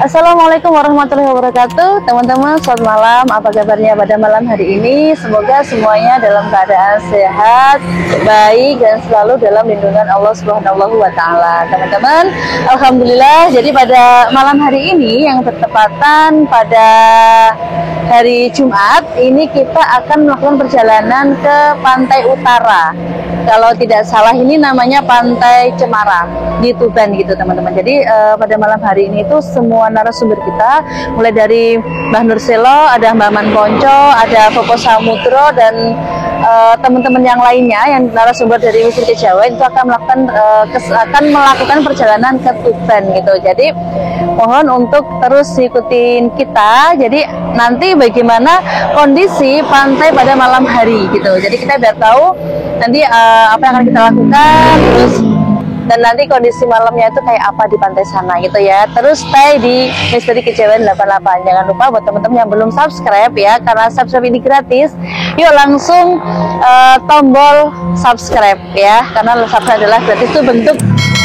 Assalamualaikum warahmatullahi wabarakatuh. Teman-teman, selamat malam. Apa kabarnya pada malam hari ini? Semoga semuanya dalam keadaan sehat, baik, dan selalu dalam lindungan Allah Subhanahu wa Ta'ala. Teman-teman, alhamdulillah. Jadi pada malam hari ini yang bertepatan pada hari Jumat, ini kita akan melakukan perjalanan ke pantai utara. Kalau tidak salah ini namanya Pantai Cemara di Tuban gitu teman-teman. Jadi pada malam hari ini itu semua narasumber kita, mulai dari Mbah Nurselo, ada Mbak Man Ponco, ada Popo Samudro, dan teman-teman yang lainnya yang narasumber dari Wisnu Jawa itu akan melakukan perjalanan ke Tuban gitu. Jadi mohon untuk terus ikutin kita. Jadi nanti bagaimana kondisi pantai pada malam hari gitu. Jadi kita biar tahu nanti apa yang akan kita lakukan, terus dan nanti kondisi malamnya itu kayak apa di pantai sana gitu ya. Terus stay di Misteri Kejawen 88. Jangan lupa buat teman-teman yang belum subscribe ya, karena subscribe ini gratis. Yuk langsung tombol subscribe ya, karena subscribe adalah gratis. Itu bentuk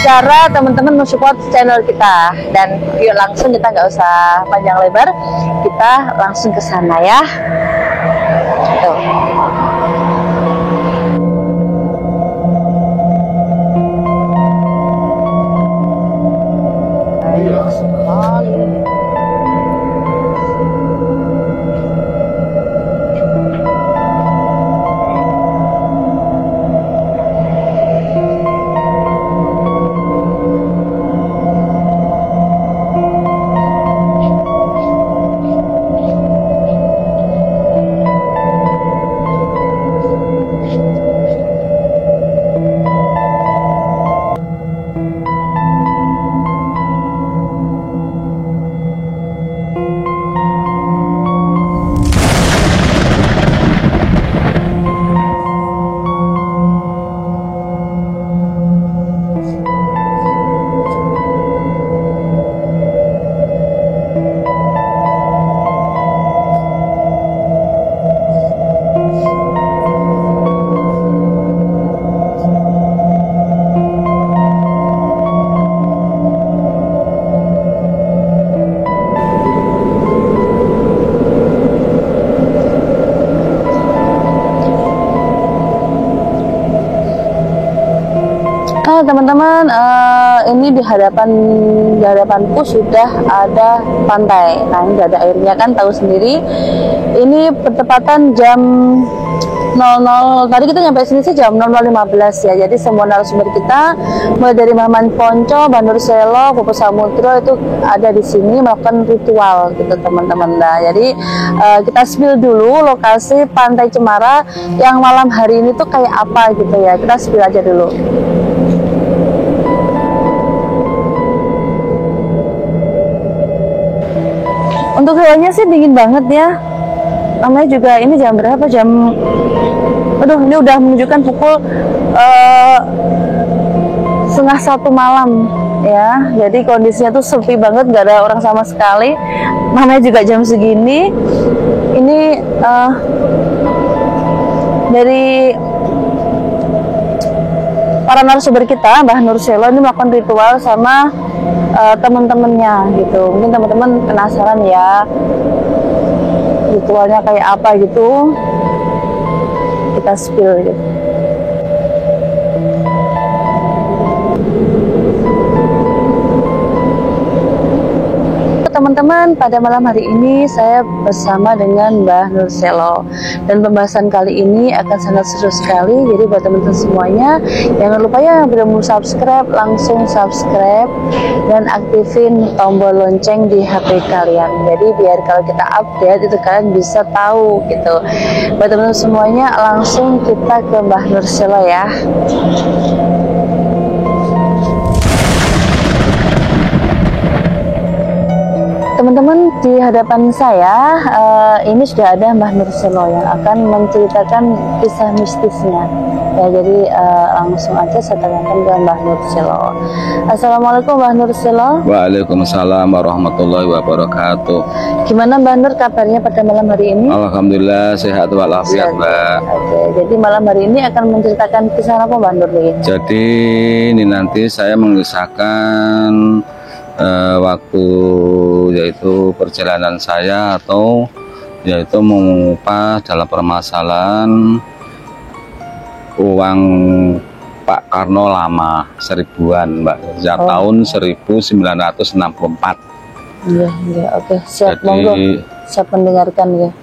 cara teman-teman mensupport channel kita. Dan yuk langsung, kita nggak usah panjang lebar, kita langsung ke sana ya. Tuh. Teman-teman, ini di hadapanku sudah ada pantai. Nah, ini ada airnya kan, tahu sendiri. Ini bertepatan jam 00, tadi kita nyampe sini sih jam 00.15 ya. Jadi semua narasumber kita, mulai dari Maman Ponco, Mbah Nurselo, Popo Samudro itu ada di sini melakukan ritual gitu teman-teman. Nah, jadi kita spill dulu lokasi Pantai Cemara yang malam hari ini tuh kayak apa gitu ya. Kita spill aja dulu. Untuk hawanya sih dingin banget ya. Namanya juga ini jam berapa? Aduh, ini udah menunjukkan pukul 1:30 malam ya. Jadi kondisinya tuh sepi banget, gak ada orang sama sekali. Namanya juga jam segini. Ini dari para narasumber kita, Mbah Nurselo ini melakukan ritual sama teman-temannya gitu. Mungkin teman-teman penasaran ya ritualnya kayak apa gitu, kita spill gitu. Teman-teman, pada malam hari ini saya bersama dengan Mbah Nur Selo, dan pembahasan kali ini akan sangat seru sekali. Jadi buat teman-teman semuanya, jangan lupa ya, belum subscribe langsung subscribe dan aktifin tombol lonceng di HP kalian. Jadi biar kalau kita update itu kalian bisa tahu gitu. Buat teman-teman semuanya, langsung kita ke Mbah Nur Selo ya. Teman-teman, di hadapan saya ini sudah ada Mbah Nur Selo yang akan menceritakan kisah mistisnya. Ya, jadi langsung aja saya tanyakan ke Mbah Nur Selo. Assalamualaikum Mbah Nur Selo. Waalaikumsalam warahmatullahi wabarakatuh. Gimana Mbah Nur kabarnya pada malam hari ini? Alhamdulillah sehat walafiat, Mbak. Oke, jadi malam hari ini akan menceritakan kisah apa Mbah Nur ini? Jadi ini nanti saya mengisahkan waktu yaitu perjalanan saya atau yaitu mengupas dalam permasalahan uang Pak Karno lama seribuan, Mbak, sejak tahun 1964. Iya, oke, siap. Jadi, monggo, siap mendengarkan ya.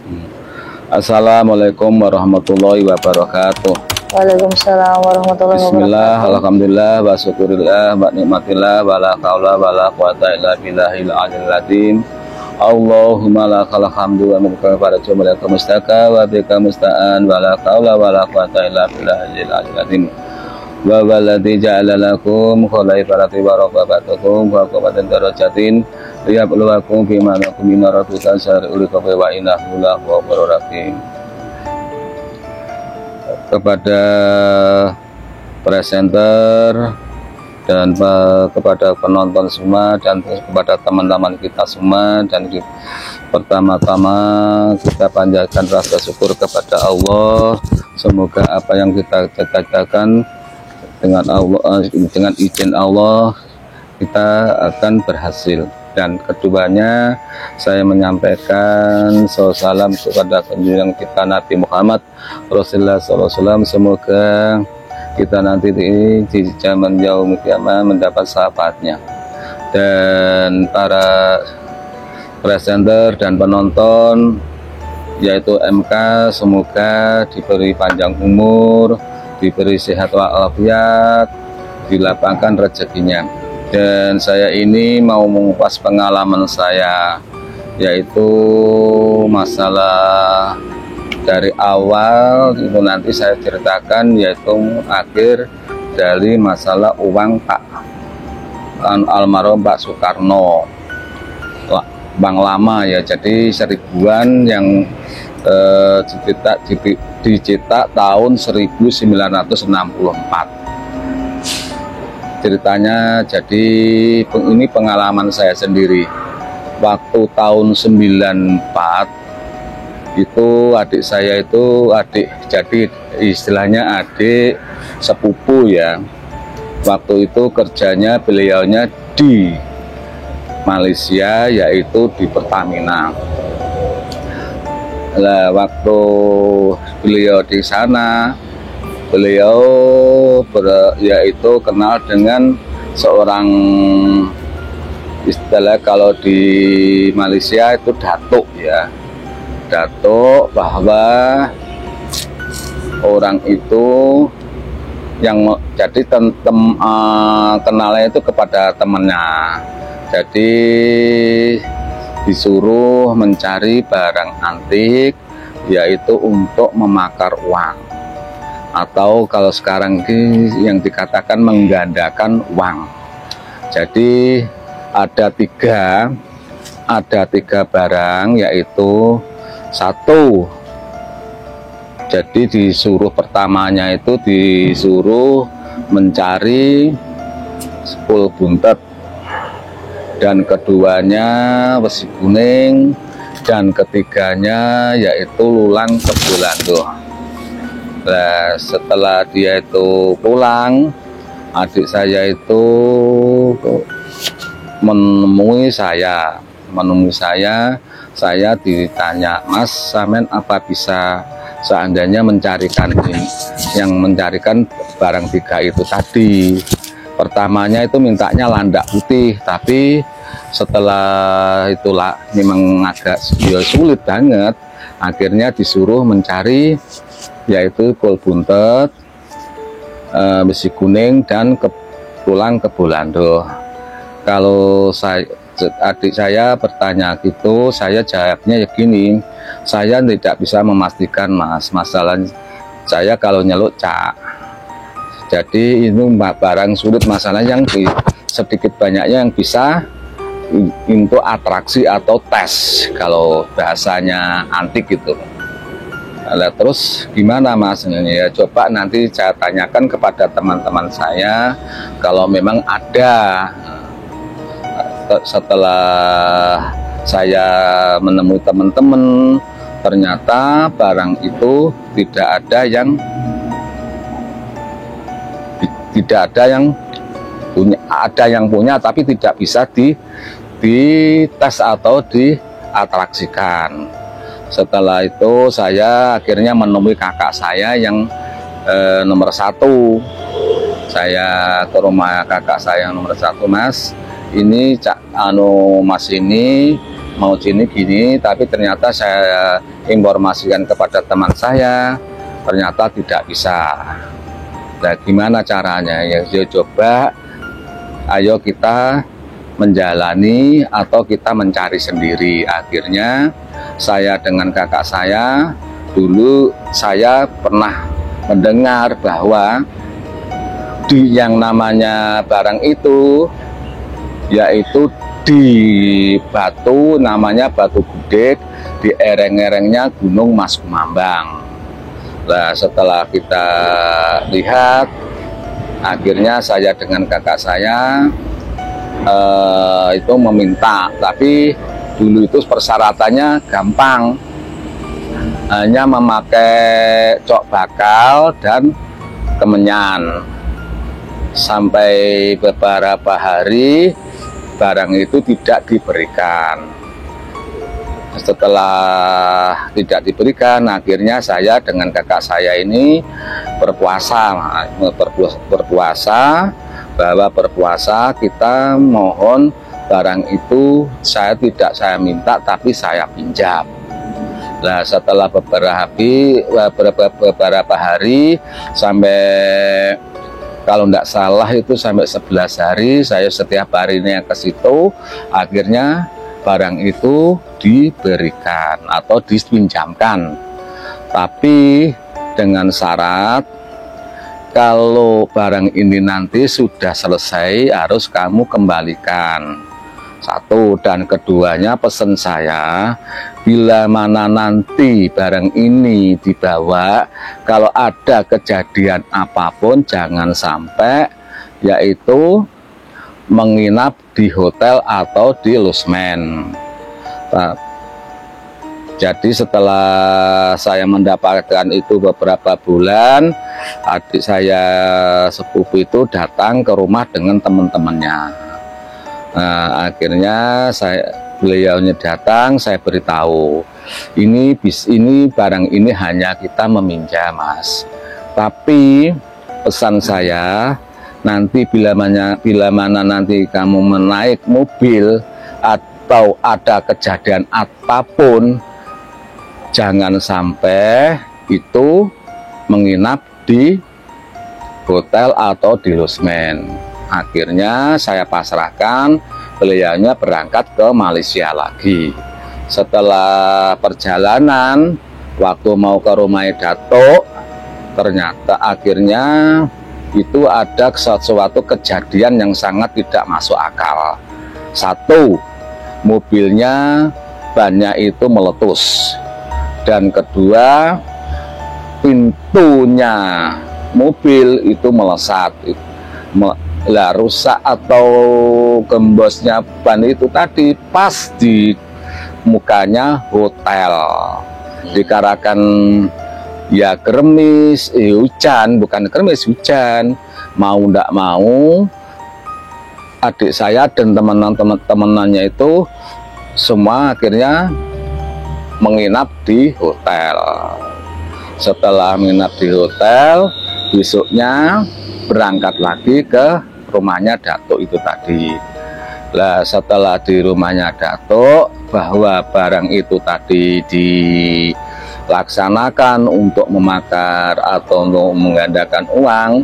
Assalamualaikum warahmatullahi wabarakatuh. Waalaikumsalam warahmatullahi Bismillah, wabarakatuh. alhamdulillah, wa syukurillah, wa nikmatillah, wa la hawla wa la quwata illa billahil aliyyil azim. Allahumma lakal hamdu wa minka faraju wa laka mustaka wa bika musta'an wa la hawla wa la quwata illa billahil aliyyil azim. Wa walladzi ja'ala lakum khalaifal ardi wa rabbatukum wa qawatin darajatin liyabluwakum bima lakum min rabbika syari'ul wa innahu lahu ghafurur rahim. Kepada presenter dan kepada penonton semua dan kepada teman-teman kita semua, dan pertama-tama kita panjatkan rasa syukur kepada Allah. Semoga apa yang kita cita-citakan dengan izin Allah kita akan berhasil. Dan keduanya saya menyampaikan salam kepada junjungan kita Nabi Muhammad Rasulullah SAW. Semoga kita nanti di zaman yaumul kiamah mendapat syafaatnya. Dan para presenter dan penonton yaitu MK, semoga diberi panjang umur, diberi sehat walafiat, dilapangkan rezekinya. Dan saya ini mau mengupas pengalaman saya, yaitu masalah dari awal itu nanti saya ceritakan, yaitu akhir dari masalah uang Pak almarhum Pak Soekarno, bank lama ya, jadi seribuan yang dicetak tahun 1964. Ceritanya, jadi ini pengalaman saya sendiri. Waktu tahun 94 itu adik saya itu jadi istilahnya adik sepupu ya. Waktu itu kerjanya beliaunya di Malaysia, yaitu di Pertamina. Lah waktu beliau di sana, beliau yaitu kenal dengan seorang, istilah kalau di Malaysia itu datuk ya, datuk, bahwa orang itu yang jadi kenalnya itu kepada temannya. Jadi disuruh mencari barang antik, yaitu untuk memakar uang, atau kalau sekarang ini yang dikatakan menggandakan uang. Jadi ada tiga barang, yaitu satu, jadi disuruh pertamanya itu disuruh mencari sepul buntet, dan keduanya besi kuning, dan ketiganya yaitu lulang kebulando. Nah, setelah dia itu pulang, adik saya itu menemui saya, menemui saya ditanya, Mas, Samen apa bisa seandainya mencarikan ini, yang mencarikan barang 3 itu tadi. Pertamanya itu mintanya landak putih, tapi setelah itulah memang agak sulit banget, akhirnya disuruh mencari yaitu kol buntet, besi kuning, dan tulang kebulando. Kalau adik saya bertanya gitu, saya jawabnya ya gini, saya tidak bisa memastikan, Mas, masalah saya kalau nyeluk cak, jadi itu barang sulit, masalah yang sedikit banyaknya yang bisa untuk atraksi atau tes kalau bahasanya antik gitu. Nah, terus gimana, Mas? Ya coba nanti saya tanyakan kepada teman-teman saya kalau memang ada. Setelah saya menemui teman-teman, ternyata barang itu tidak ada yang punya, ada yang punya tapi tidak bisa dites atau diatraksikan. Setelah itu saya akhirnya menemui kakak saya yang nomor 1. Saya ke rumah kakak saya yang nomor 1, Mas, ini Mas ini mau gini, tapi ternyata saya informasikan kepada teman saya, ternyata tidak bisa. Nah, gimana caranya? Ya coba, ayo kita menjalani atau kita mencari sendiri. Akhirnya saya dengan kakak saya, dulu saya pernah mendengar bahwa di yang namanya barang itu yaitu di batu, namanya batu gudeg, di ereng-erengnya Gunung Mas Kumambang. Nah, setelah kita lihat, akhirnya saya dengan kakak saya itu meminta, tapi dulu itu persyaratannya gampang, hanya memakai cok bakal dan kemenyan. Sampai beberapa hari barang itu tidak diberikan. Setelah tidak diberikan, akhirnya saya dengan kakak saya ini berpuasa bahwa berpuasa kita mohon barang itu saya minta tapi saya pinjam. Nah, setelah beberapa hari sampai, kalau tidak salah itu sampai 11 hari, saya setiap harinya ke situ, akhirnya barang itu diberikan atau dipinjamkan. Tapi dengan syarat, kalau barang ini nanti sudah selesai harus kamu kembalikan. 1, dan keduanya pesan saya, bila mana nanti barang ini dibawa, kalau ada kejadian apapun jangan sampai yaitu menginap di hotel atau di losmen. Nah, jadi setelah saya mendapatkan itu beberapa bulan, adik saya sepupu itu datang ke rumah dengan teman-temannya. Nah, akhirnya beliaunya datang, saya beritahu, ini barang ini hanya kita meminjam, Mas. Tapi pesan saya, nanti bila mana nanti kamu menaik mobil atau ada kejadian apapun, jangan sampai itu menginap di hotel atau di losmen. Akhirnya saya pasrahkan, beliaunya berangkat ke Malaysia lagi. Setelah perjalanan, waktu mau ke rumah Datuk, ternyata akhirnya itu ada suatu kejadian yang sangat tidak masuk akal. 1, mobilnya bannya itu meletus, dan kedua, pintunya mobil itu melesat. Rusak atau gembosnya ban itu tadi pas di mukanya hotel. Dikarenakan ya gerimis, hujan, bukan gerimis, hujan, mau ndak mau adik saya dan teman-temannya itu semua akhirnya menginap di hotel. Setelah menginap di hotel, besoknya berangkat lagi ke rumahnya Datuk itu tadi. Lah setelah di rumahnya Datuk, bahwa barang itu tadi dilaksanakan untuk memakar atau untuk menggandakan uang,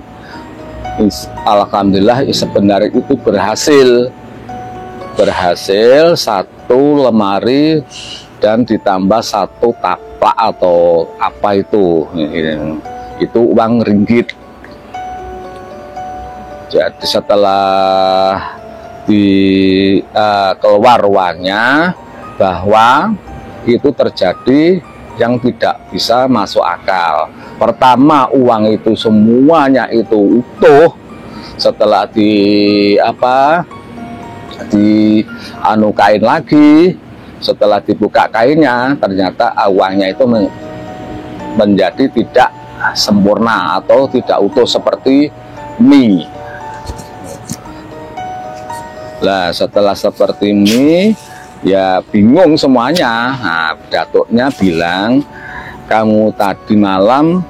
alhamdulillah sebenarnya itu berhasil satu lemari dan ditambah satu taplak atau apa itu uang ringgit. Jadi setelah keluar uangnya, bahwa itu terjadi yang tidak bisa masuk akal. Pertama, uang itu semuanya itu utuh. Setelah kain lagi, setelah dibuka kainnya, ternyata uangnya itu menjadi tidak sempurna atau tidak utuh seperti mie. Lah setelah seperti mie, ya bingung semuanya. Nah, Datuknya bilang, kamu tadi malam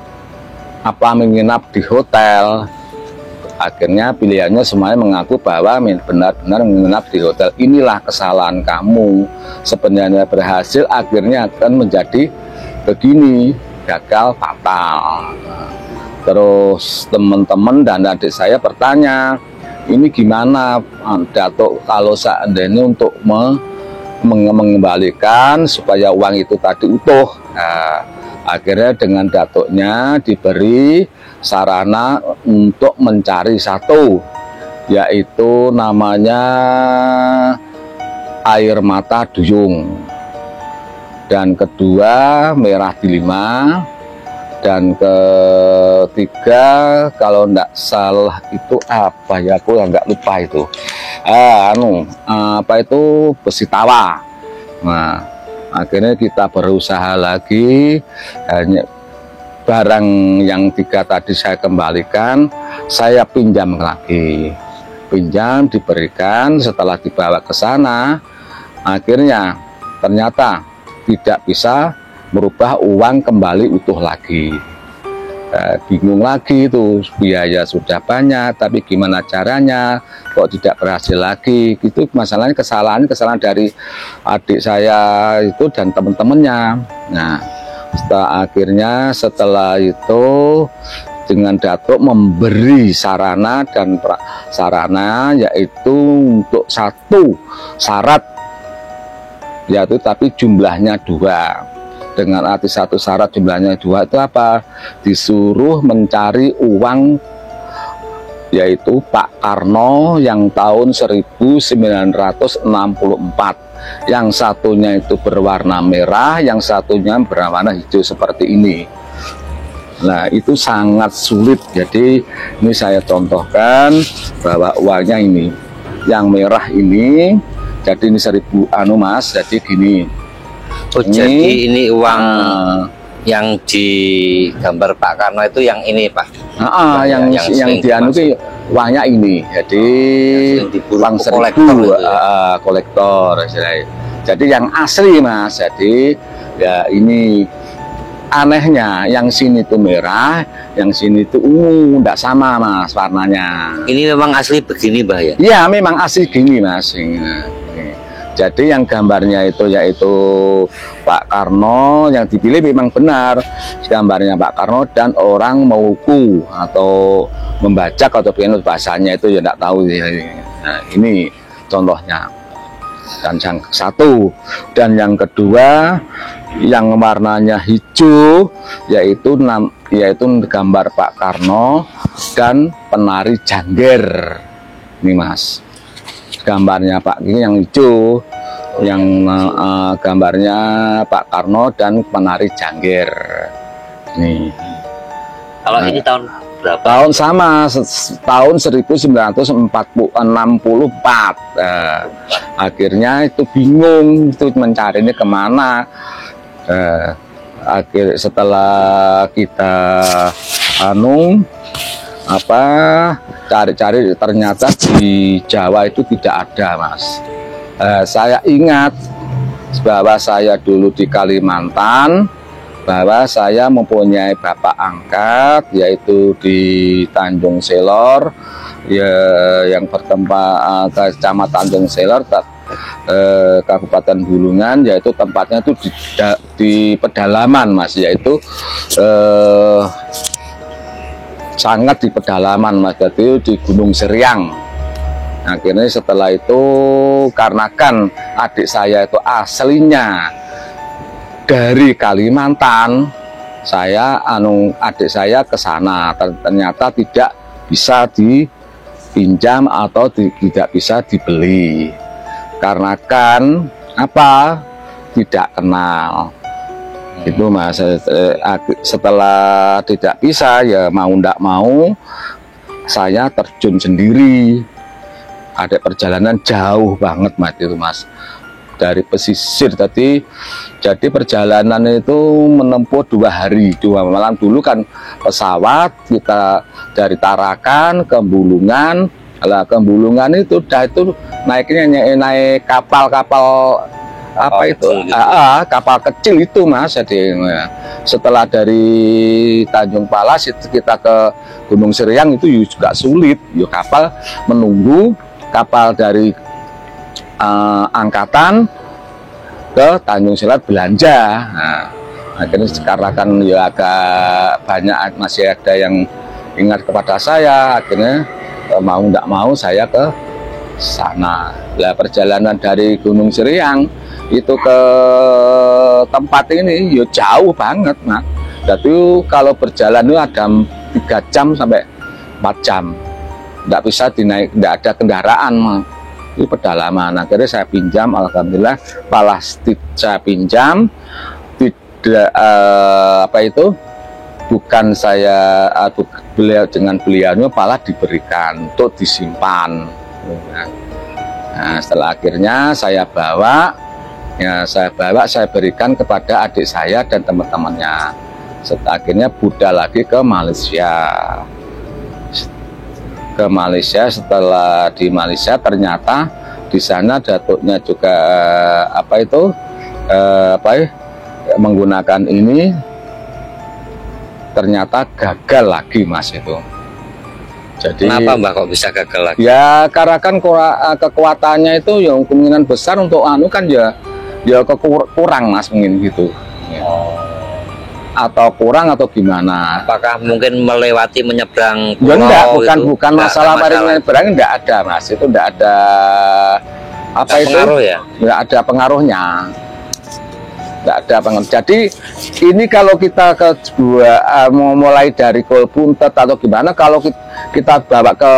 apa menginap di hotel? Akhirnya pilihannya semuanya mengaku bahwa benar-benar menginap di hotel. Inilah kesalahan kamu. Sebenarnya berhasil, akhirnya akan menjadi begini, gagal fatal. Terus teman-teman dan adik saya bertanya, ini gimana Datuk kalau seandainya untuk mengembalikan supaya uang itu tadi utuh? Nah, akhirnya dengan Datuknya diberi sarana untuk mencari satu, yaitu namanya air mata duyung, dan kedua merah delima, dan ketiga kalau enggak salah itu apa ya, aku enggak lupa itu apa itu besi tawa. Nah akhirnya kita berusaha lagi, hanya barang yang tiga tadi saya kembalikan, saya pinjam lagi, diberikan. Setelah dibawa ke sana, akhirnya ternyata tidak bisa merubah uang kembali utuh lagi. Bingung lagi itu, biaya sudah banyak, tapi gimana caranya kok tidak berhasil lagi gitu. Masalahnya kesalahan dari adik saya itu dan teman-temannya. Nah setelah itu dengan Datuk memberi sarana dan prasarana, yaitu untuk satu syarat, yaitu tapi jumlahnya 2. Dengan arti satu syarat jumlahnya 2 itu apa? Disuruh mencari uang, yaitu Pak Karno yang tahun 1964. Yang satunya itu berwarna merah, yang satunya berwarna hijau seperti ini. Nah itu sangat sulit. Jadi ini saya contohkan bahwa uangnya ini yang merah ini, jadi ini 1000 Mas, jadi gini. Oh ini, jadi ini uang yang di gambar Pak Karno itu yang ini Pak? Yang dianu itu uangnya ini, jadi uang 1000 kolektor. Jadi yang asli Mas, jadi ya ini anehnya, yang sini itu merah, yang sini itu ungu, tidak sama Mas warnanya. Ini memang asli begini Mbah ya? Iya memang asli gini Mas. Jadi yang gambarnya itu yaitu Pak Karno, yang dipilih memang benar gambarnya Pak Karno dan orang Maluku atau membajak atau bahasanya itu ya tidak tahu. Nah ini contohnya. Dan yang satu, dan yang kedua yang warnanya hijau, yaitu gambar Pak Karno dan penari jangger. Ini Mas, gambarnya Pak ini yang hijau, yang gambarnya Pak Karno dan penari jangger. Nih. Kalau ini tahun berapa? Tahun sama, tahun 1964. Akhirnya itu bingung itu mencarinya kemana. Setelah kita cari-cari, ternyata di Jawa itu tidak ada Mas. Saya ingat bahwa saya dulu di Kalimantan, bahwa saya mempunyai bapak angkat yaitu di Tanjung Selor, ya, yang bertempat Kecamatan Tanjung Selor, Kabupaten Bulungan, yaitu tempatnya itu di pedalaman Mas, yaitu sangat di pedalaman Mas, jadi di Gunung Seriang. Akhirnya setelah itu, karena kan adik saya itu aslinya dari Kalimantan, adik saya ke sana, ternyata tidak bisa dipinjam atau tidak bisa dibeli, karena kan apa, tidak kenal. Itu Mas, setelah tidak bisa, ya mau ndak mau saya terjun sendiri. Ada perjalanan jauh banget Mas, itu Mas, dari pesisir tadi. Jadi perjalanan itu menempuh 2 hari 2 malam. Dulu kan pesawat kita dari Tarakan ke Bulungan. Lah ke Bulungan itu naiknya naik kapal-kapal apa itu gitu. Kapal kecil itu Mas. Jadi setelah dari Tanjung Palas itu kita ke Gunung Seriang itu juga sulit. Yo kapal menunggu kapal dari angkatan ke Tanjung Selor belanja. Nah, akhirnya sekarang kan ya agak banyak, masih ada yang ingat kepada saya. Akhirnya mau tidak mau saya ke sana. Lah perjalanan dari Gunung Seriang itu ke tempat ini ya jauh banget Mas. Jadi kalau berjalan itu ada 3 jam sampai 4 jam. Tidak bisa dinaik, tidak ada kendaraan Mas. Itu pedalaman. Akhirnya saya pinjam, alhamdulillah plastik saya pinjam, tidak bukan saya beliau dengan beliaunya, malah diberikan untuk disimpan. Nah, setelah akhirnya saya bawa, saya berikan kepada adik saya dan teman-temannya. Setelah akhirnya budal lagi ke Malaysia. Setelah di Malaysia ternyata di sana datuknya juga menggunakan ini, ternyata gagal lagi Mas itu. Jadi kenapa Mbak kok bisa gagal lagi? Ya karena kan kekuatannya itu yang kemungkinan besar untuk kan ya kurang Mas, mungkin gitu. Atau kurang atau gimana? Apakah mungkin melewati menyeberang pulau? Ya enggak, bukan masalah menyeberang, enggak ada Mas, itu enggak ada pengaruh ya? Enggak ada pengaruhnya. Enggak ada pengaruh. Jadi ini kalau kita ke mau mulai dari Kolbuntet atau gimana, kalau kita bawa ke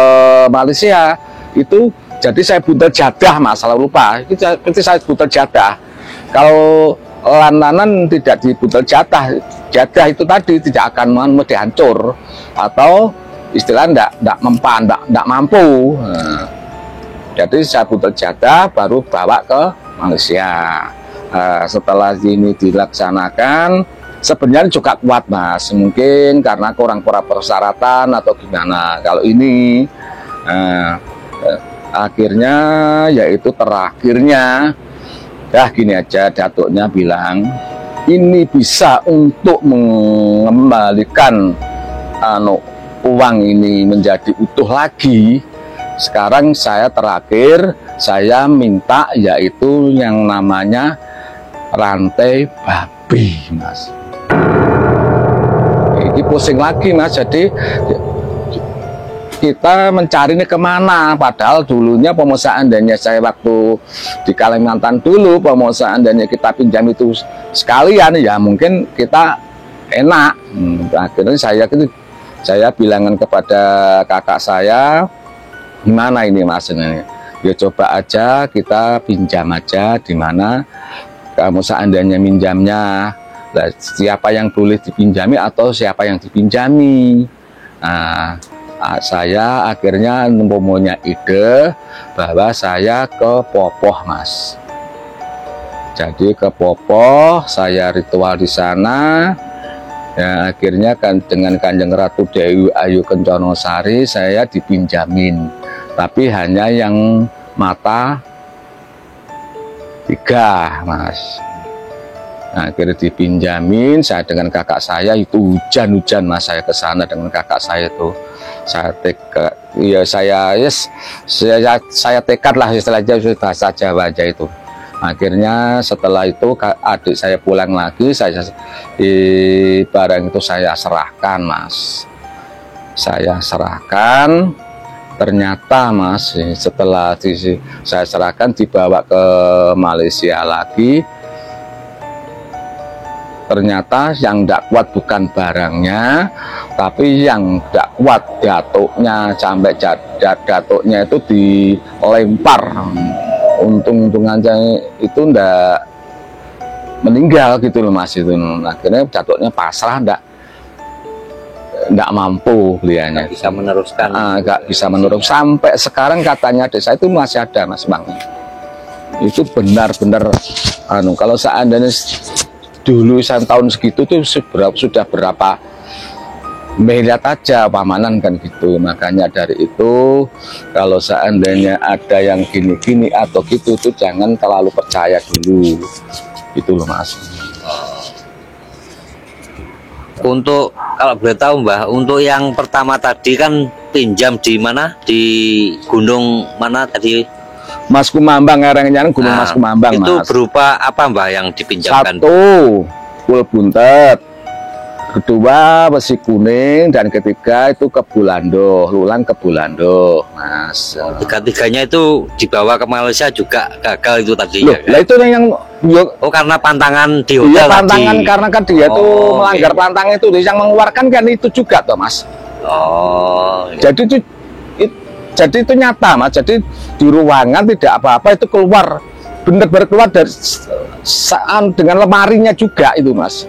Malaysia itu, jadi saya buntel jadah Mas, salah lupa. Itu saya buntel jadah. Kalau lantanan tidak dibutel jadah itu tadi tidak akan mudah hancur, atau istilah enggak mempan, enggak mampu. Nah, jadi saya butel jadah baru bawa ke Malaysia. Setelah ini dilaksanakan, sebenarnya juga kuat Mas, mungkin karena kurang persyaratan atau gimana. Kalau ini akhirnya yaitu terakhirnya, ya gini aja, datuknya bilang ini bisa untuk mengembalikan uang ini menjadi utuh lagi. Sekarang saya terakhir saya minta yaitu yang namanya rantai babi Mas. Ini pusing lagi Mas, jadi kita mencari ini kemana, padahal dulunya seandainya saya waktu di Kalimantan dulu, seandainya kita pinjam itu sekalian ya mungkin kita enak. Akhirnya saya bilangan kepada kakak saya, gimana ini Mas, ini ya coba aja kita pinjam aja, di mana kamu seandainya minjamnya, nah, siapa yang boleh dipinjami atau siapa yang dipinjami. Nah, saya akhirnya mempunyai ide bahwa saya ke Popoh Mas. Jadi ke Popoh, saya ritual di sana. Ya, akhirnya kan dengan Kanjeng Ratu Dewi Ayu Kenconosari saya dipinjamin, tapi hanya yang mata 3 mas. Nah, akhirnya dipinjamin saya dengan kakak saya, itu hujan-hujan mas, saya ke sana dengan kakak saya tuh. Saya tekad, ya saya tekad lah istilahnya bahasa Jawa aja itu. Akhirnya setelah itu adik saya pulang lagi, di barang itu saya serahkan mas. Saya serahkan, ternyata mas setelah saya serahkan dibawa ke Malaysia lagi. Ternyata yang tidak kuat bukan barangnya, tapi yang tidak kuat datuknya, sampai datuknya itu dilempar. Untung-untung aja itu ndak meninggal gitu loh mas itu. Akhirnya datuknya pasrah, ndak mampu beliannya. Bisa meneruskan. Nggak bisa meneruskan sampai sekarang, katanya desa itu masih ada mas bang. Itu benar-benar kalau seandainya dulu tahun segitu tuh sudah berapa miliar aja pamanan kan gitu. Makanya dari itu kalau seandainya ada yang gini-gini atau gitu tuh jangan terlalu percaya dulu gitu loh mas. Untuk kalau boleh tahu Mbah, untuk yang pertama tadi kan pinjam di mana, di gunung mana tadi? Mas Kumambang, ngarang Gunung Mas Kumambang itu mas. berupa apa Mbah yang dipinjamkan? 1 kul buntet, 2 besi kuning, dan ketiga itu kebulando, lulang kebulando mas. 3-tiganya itu dibawa ke Malaysia juga gagal itu tadi. Loh, ya, kan? Lah itu yang Oh karena pantangan di hotel iya, pantangan tadi. karena kan dia tuh melanggar pantangan itu, yang mengeluarkan kan itu juga tuh mas. Oh iya. Jadi itu nyata mas, jadi di ruangan tidak apa-apa, itu keluar benar-benar keluar dari dengan lemarinya juga itu mas.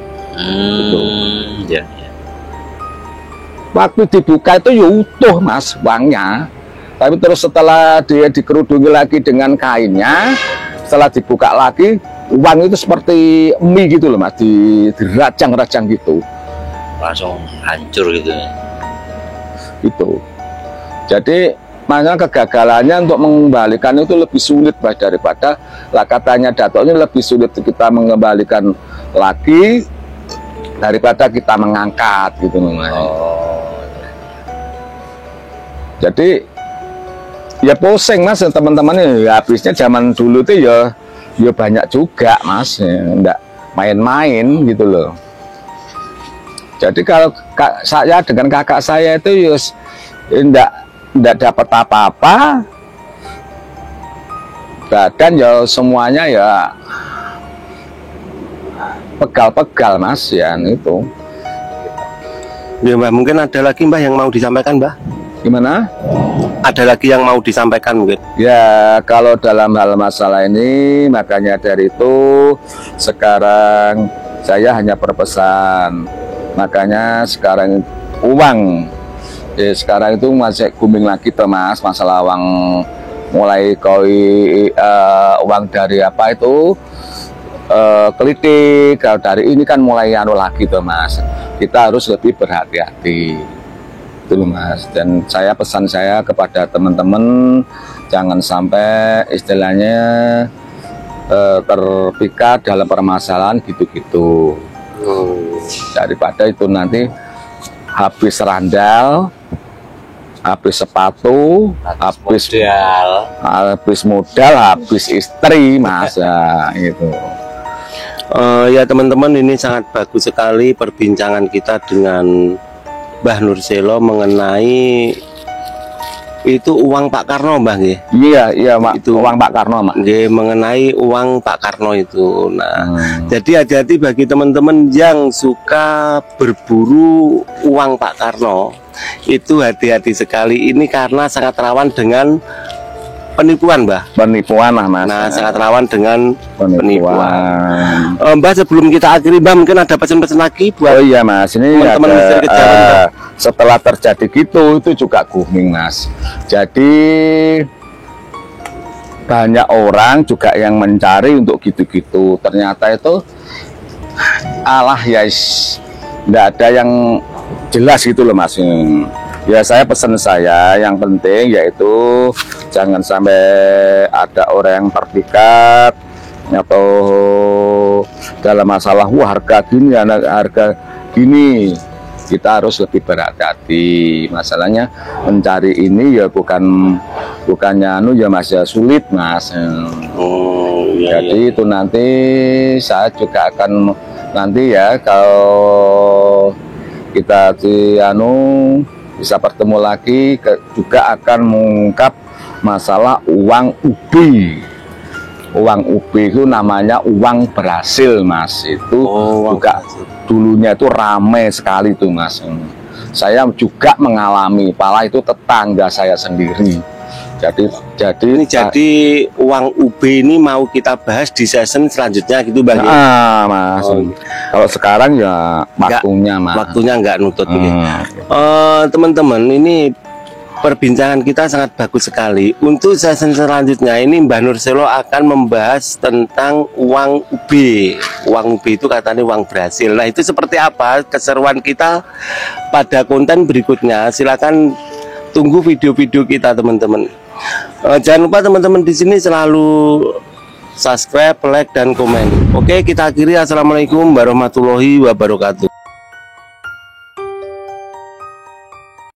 Ya. Waktu dibuka itu ya utuh mas uangnya, tapi terus setelah dia dikerudungi lagi dengan kainnya, setelah dibuka lagi uang itu seperti mie gitu loh mas, dirajang-rajang gitu, Langsung hancur gitu. gitu. Jadi makanya kegagalannya untuk mengembalikan itu lebih sulit mas, daripada lah katanya datuknya lebih sulit kita mengembalikan lagi daripada kita mengangkat gitu mas. Jadi ya pusing mas teman-teman, ya habisnya zaman dulu tuh ya banyak juga mas, enggak main-main gitu loh. Jadi kalau saya dengan kakak saya itu ya enggak dapat apa-apa, bahkan ya semuanya ya pegal-pegal mas ya itu. Ya Mbah, mungkin ada lagi Mbah yang mau disampaikan Mbah? Gimana? Ada lagi yang mau disampaikan mungkin? Ya kalau dalam hal masalah ini, makanya dari itu sekarang saya hanya berpesan, makanya sekarang uang sekarang itu masih booming lagi tuh mas, masalah uang mulai uang dari apa itu kelitik, kalau dari ini kan mulai lagi tuh mas, kita harus lebih berhati-hati itu loh mas. Dan pesan saya kepada teman-teman jangan sampai istilahnya terpikat dalam permasalahan gitu-gitu, daripada itu nanti habis randal, habis sepatu, habis modal, habis istri mas ya, itu. Ya teman-teman, ini sangat bagus sekali perbincangan kita dengan Mbah Nurselo mengenai itu uang Pak Karno Mbah nggih. Iya Mak, itu uang Pak Karno Mak. Nggih, mengenai uang Pak Karno itu. Nah, jadi hati-hati bagi teman-teman yang suka berburu uang Pak Karno. Itu hati-hati sekali, ini karena sangat rawan dengan penipuan Mbah. Penipuan lah mas. Nah, sangat rawan dengan penipuan. Mbah, sebelum kita akhiri Mbah, mungkin ada pesan-pesan lagi buat iya mas, ini teman-teman ada, Kejauhan, setelah terjadi gitu itu juga booming mas. Jadi banyak orang juga yang mencari untuk gitu-gitu, ternyata itu alah ya nggak ada yang jelas gitu loh mas. Ya saya pesan saya yang penting yaitu jangan sampai ada orang yang terpikat atau dalam masalah harga gini, harga gini, kita harus lebih berhati-hati. Masalahnya mencari ini ya bukannya ya Mas, ya sulit Mas. Iya, Jadi itu nanti saya juga akan nanti ya, kalau kita bisa bertemu lagi, juga akan mengungkap masalah uang ubi. Uang ubi itu namanya uang berhasil Mas. Itu juga dulunya itu ramai sekali tuh Mas. Saya juga mengalami, pala itu tetangga saya sendiri. Jadi uang UB ini mau kita bahas di season selanjutnya gitu Bang. Mas. Kalau sekarang ya waktunya Mas. Waktunya nggak nutut ini. Teman-teman, ini perbincangan kita sangat bagus sekali. Untuk season selanjutnya ini Mbah Nurselo akan membahas tentang uang UB. Uang UB itu katanya uang berhasil. Nah, itu seperti apa keseruan kita pada konten berikutnya? Silakan tunggu video-video kita teman-teman. Jangan lupa teman-teman di sini selalu subscribe, like, dan komen. Oke, kita akhiri. Assalamualaikum warahmatullahi wabarakatuh.